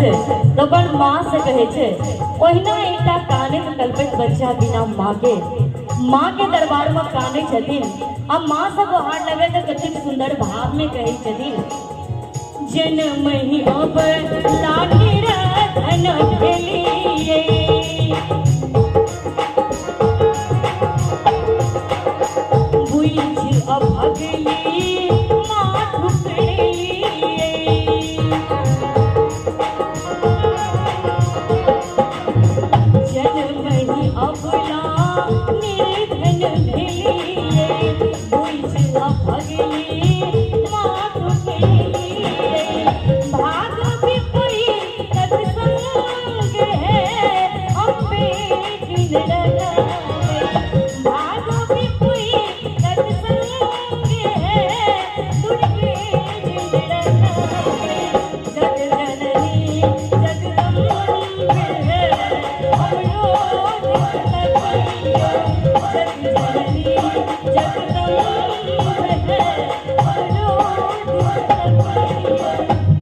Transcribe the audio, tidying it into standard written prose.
छे तो अपन माँ से कहे छे ओहिना एकटा काने में कल्पित बच्चा बिना माँ के दरबार में काने छथिन आ माँ से हाथ लगे तो कतेक सुंदर भाव में कहे छथिन जन्म ही अब लागी रतन भेलिए बुझ अब अगली माँ ठुकड़िए जन्म ही अब लागी रतन भेलिए बुझ अब अगली माँ ठुकड़िए भाग भी कोई सत्संग है अम्बे जिन लगावे भाग भी कोई सत्संग है दुर्गे जिन लगावे जग जननी जगदम्बे है हमरो जग